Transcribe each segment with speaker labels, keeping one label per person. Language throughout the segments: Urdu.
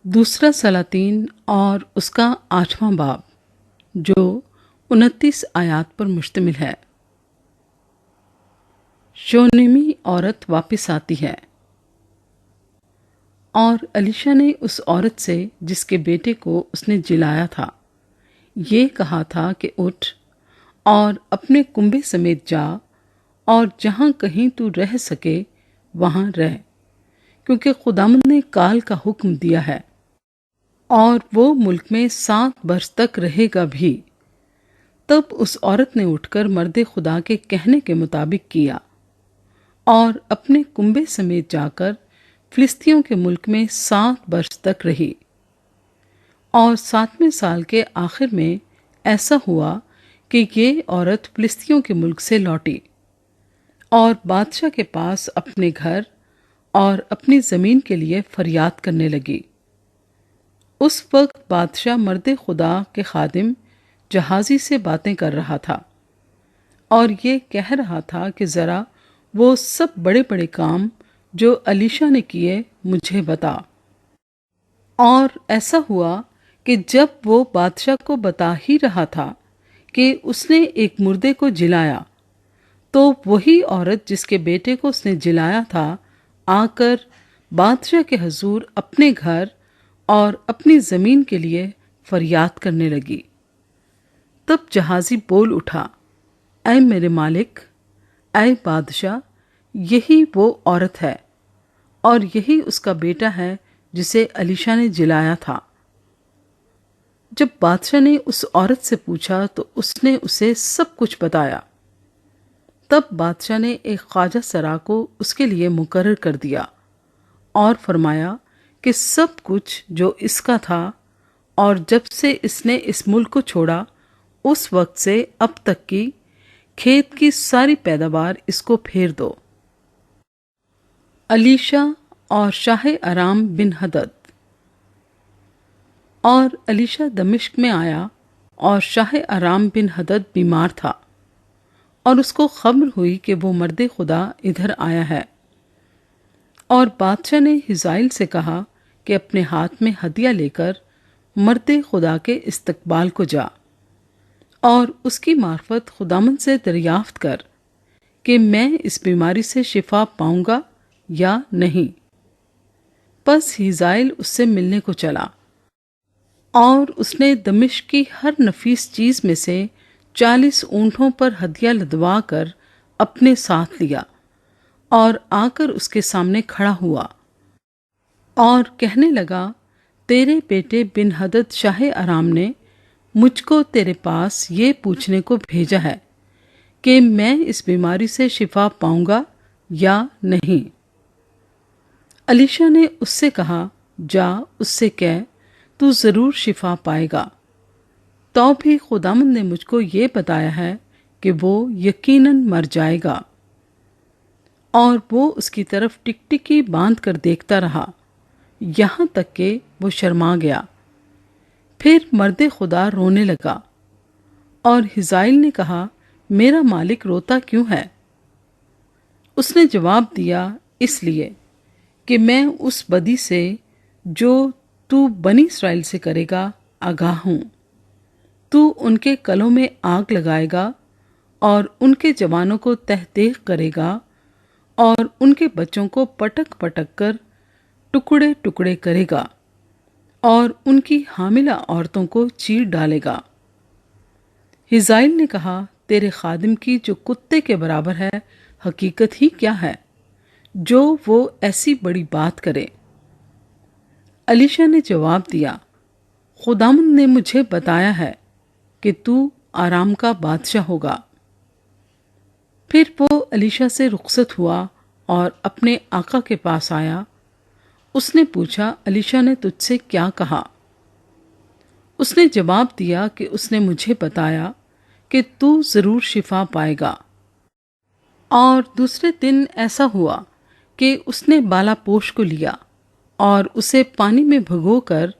Speaker 1: دوسرا سلاطین اور اس کا 8واں باب جو 29 آیات پر مشتمل ہے۔ شونیمی عورت واپس آتی ہے اور الیشا نے اس عورت سے جس کے بیٹے کو اس نے جلایا تھا یہ کہا تھا کہ اٹھ اور اپنے کنبے سمیت جا اور جہاں کہیں تو رہ سکے وہاں رہ، کیونکہ خداوند نے کال کا حکم دیا ہے اور وہ ملک میں 7 برس تک رہے گا بھی۔ تب اس عورت نے اٹھ کر مرد خدا کے کہنے کے مطابق کیا اور اپنے کنبے سمیت جا کر فلسطیوں کے ملک میں 7 برس تک رہی۔ اور 7ویں سال کے آخر میں ایسا ہوا کہ یہ عورت فلسطیوں کے ملک سے لوٹی اور بادشاہ کے پاس اپنے گھر اور اپنی زمین کے لیے فریاد کرنے لگی۔ اس وقت بادشاہ مرد خدا کے خادم جہازی سے باتیں کر رہا تھا اور یہ کہہ رہا تھا کہ ذرا وہ سب بڑے بڑے کام جو الیشا نے کیے مجھے بتا۔ اور ایسا ہوا کہ جب وہ بادشاہ کو بتا ہی رہا تھا کہ اس نے ایک مردے کو جلایا، تو وہی عورت جس کے بیٹے کو اس نے جلایا تھا آ کر بادشاہ کے حضور اپنے گھر اور اپنی زمین کے لیے فریاد کرنے لگی۔ تب جہازی بول اٹھا، اے میرے مالک، اے بادشاہ، یہی وہ عورت ہے اور یہی اس کا بیٹا ہے جسے الیشا نے جلایا تھا۔ جب بادشاہ نے اس عورت سے پوچھا تو اس نے اسے سب کچھ بتایا۔ تب بادشاہ نے ایک خواجہ سرا کو اس کے لیے مقرر کر دیا اور فرمایا کہ سب کچھ جو اس کا تھا اور جب سے اس نے اس ملک کو چھوڑا اس وقت سے اب تک کی کھیت کی ساری پیداوار اس کو پھیر دو۔ الیشا اور شاہ ارام بن ہدد۔ اور الیشا دمشق میں آیا اور شاہ ارام بن ہدد بیمار تھا اور اس کو خبر ہوئی کہ وہ مرد خدا ادھر آیا ہے، اور بادشاہ نے حزائیل سے کہا کہ اپنے ہاتھ میں ہدیہ لے کر مرد خدا کے استقبال کو جا اور اس کی معرفت خداوند سے دریافت کر کہ میں اس بیماری سے شفا پاؤں گا یا نہیں۔ پس حزائیل اس سے ملنے کو چلا اور اس نے دمشق کی ہر نفیس چیز میں سے 40 اونٹوں پر ہدیہ لدوا کر اپنے ساتھ لیا اور آ کر اس کے سامنے کھڑا ہوا اور کہنے لگا، تیرے بیٹے بن ہدد شاہ ارام نے مجھ کو تیرے پاس یہ پوچھنے کو بھیجا ہے کہ میں اس بیماری سے شفا پاؤں گا یا نہیں۔ الیشا نے اس سے کہا، جا اس سے کہہ تو ضرور شفا پائے گا۔ تو بھی خداوند نے مجھ کو یہ بتایا ہے کہ وہ یقیناً مر جائے گا۔ اور وہ اس کی طرف ٹکٹکی باندھ کر دیکھتا رہا یہاں تک کہ وہ شرما گیا۔ پھر مرد خدا رونے لگا اور حزائیل نے کہا، میرا مالک روتا کیوں ہے؟ اس نے جواب دیا، اس لیے کہ میں اس بدی سے جو تو بنی اسرائیل سے کرے گا آگاہ ہوں۔ تو ان کے کلوں میں آگ لگائے گا اور ان کے جوانوں کو تہتیغ کرے گا اور ان کے بچوں کو پٹک پٹک کر ٹکڑے ٹکڑے کرے گا اور ان کی حاملہ عورتوں کو چیر ڈالے گا۔ حزائیل نے کہا، تیرے خادم کی جو کتے کے برابر ہے حقیقت ہی کیا ہے جو وہ ایسی بڑی بات کرے؟ الیشا نے جواب دیا، خداوند نے مجھے بتایا ہے کہ تو آرام کا بادشاہ ہوگا۔ پھر وہ الیشا سے رخصت ہوا اور اپنے آقا کے پاس آیا۔ اس نے پوچھا، الیشا نے تجھ سے کیا کہا؟ اس نے جواب دیا کہ اس نے مجھے بتایا کہ تو ضرور شفا پائے گا۔ اور دوسرے دن ایسا ہوا کہ اس نے بالا پوش کو لیا اور اسے پانی میں بھگو کر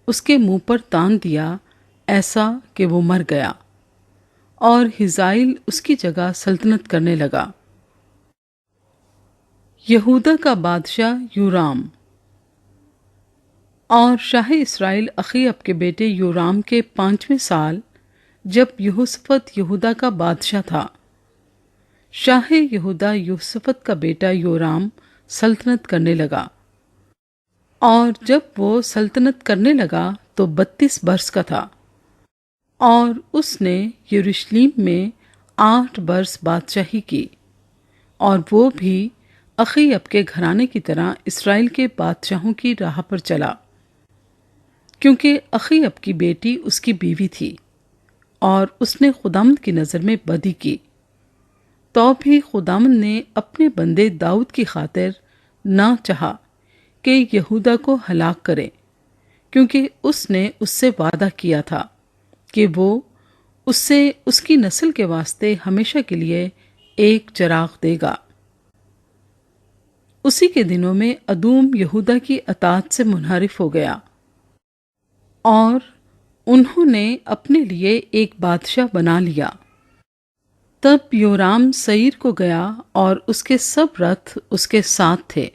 Speaker 1: اس کے منہ پر تان دیا، ایسا کہ وہ مر گیا، اور حزائیل اس کی جگہ سلطنت کرنے لگا۔ یہودا کا بادشاہ یورام۔ اور شاہ اسرائیل اخیب کے بیٹے یورام کے 5ویں سال جب یہوشافط یہودا کا بادشاہ تھا، شاہ یہودا یہوشافط کا بیٹا یورام سلطنت کرنے لگا، اور جب وہ سلطنت کرنے لگا تو 32 برس کا تھا، اور اس نے یروشلم میں 8 برس بادشاہی کی، اور وہ بھی اخیب کے گھرانے کی طرح اسرائیل کے بادشاہوں کی راہ پر چلا، کیونکہ اخیب کی بیٹی اس کی بیوی تھی، اور اس نے خداوند کی نظر میں بدی کی۔ تو بھی خداوند نے اپنے بندے داؤد کی خاطر نہ چاہا کہ یہودا کو ہلاک کرے، کیونکہ اس نے اس سے وعدہ کیا تھا کہ وہ اس سے اس کی نسل کے واسطے ہمیشہ کے لیے ایک چراغ دے گا۔ اسی کے دنوں میں ادوم یہودا کی اطاعت سے منحرف ہو گیا، اور انہوں نے اپنے لیے ایک بادشاہ بنا لیا۔ تب یورام سعیر کو گیا، اور اس کے سب رتھ اس کے ساتھ تھے،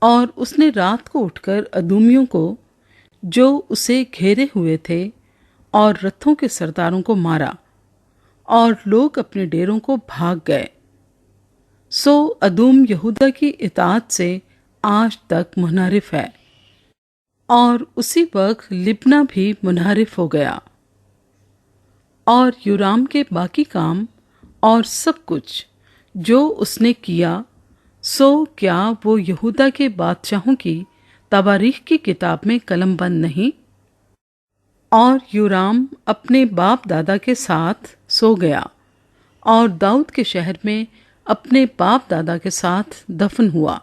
Speaker 1: اور اس نے رات کو اٹھ کر ادومیوں کو جو اسے گھیرے ہوئے تھے اور رتھوں کے سرداروں کو مارا، اور لوگ اپنے ڈیروں کو بھاگ گئے۔ سو ادوم یہودا کی اطاعت سے آج تک منحرف ہے، اور اسی وقت لبنہ بھی منحرف ہو گیا۔ اور یورام کے باقی کام اور سب کچھ جو اس نے کیا، سو کیا وہ یہودا کے بادشاہوں کی تواریخ کی کتاب میں قلم بند نہیں؟ اور یورام اپنے باپ دادا کے ساتھ سو گیا، اور داؤد کے شہر میں اپنے باپ دادا کے ساتھ دفن ہوا،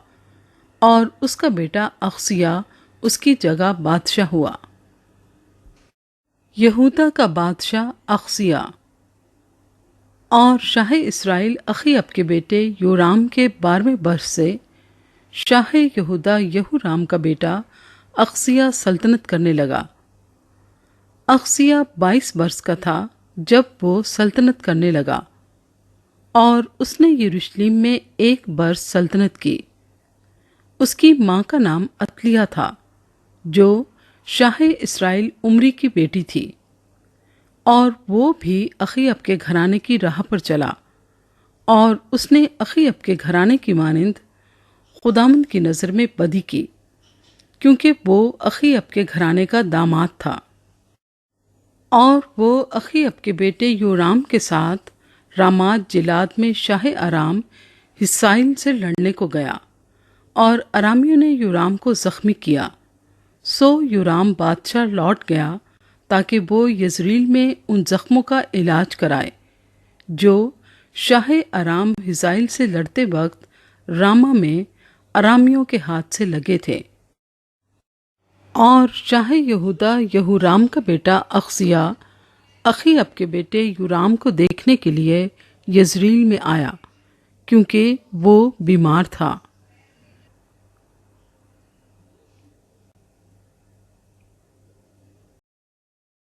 Speaker 1: اور اس کا بیٹا اخزیہ اس کی جگہ بادشاہ ہوا۔ یہودا کا بادشاہ اخزیہ۔ اور شاہ اسرائیل اخیب کے بیٹے یورام کے 12ویں برس سے شاہ یہودا یہورام کا بیٹا اخزیہ سلطنت کرنے لگا۔ اخزیہ 22 برس کا تھا جب وہ سلطنت کرنے لگا، اور اس نے یروشلم میں 1 برس سلطنت کی۔ اس کی ماں کا نام عتلیہ تھا، جو شاہ اسرائیل عمری کی بیٹی تھی، اور وہ بھی اخیب کے گھرانے کی راہ پر چلا، اور اس نے اخیب کے گھرانے کی مانند خداوند کی نظر میں بدی کی، کیونکہ وہ اخیب کے گھرانے کا داماد تھا۔ اور وہ اخیب کے بیٹے یورام کے ساتھ رامات جلاد میں شاہ ارام حزائیل سے لڑنے کو گیا، اور ارامیوں نے یورام کو زخمی کیا۔ سو یورام بادشاہ لوٹ گیا تاکہ وہ یزریل میں ان زخموں کا علاج کرائے جو شاہ ارام حزائیل سے لڑتے وقت راما میں ارامیوں کے ہاتھ سے لگے تھے۔ اور شاہ یہودا یہورام کا بیٹا اخزیہ اخیب کے بیٹے یورام کو دیکھنے کے لیے یزریل میں آیا، کیونکہ وہ بیمار تھا۔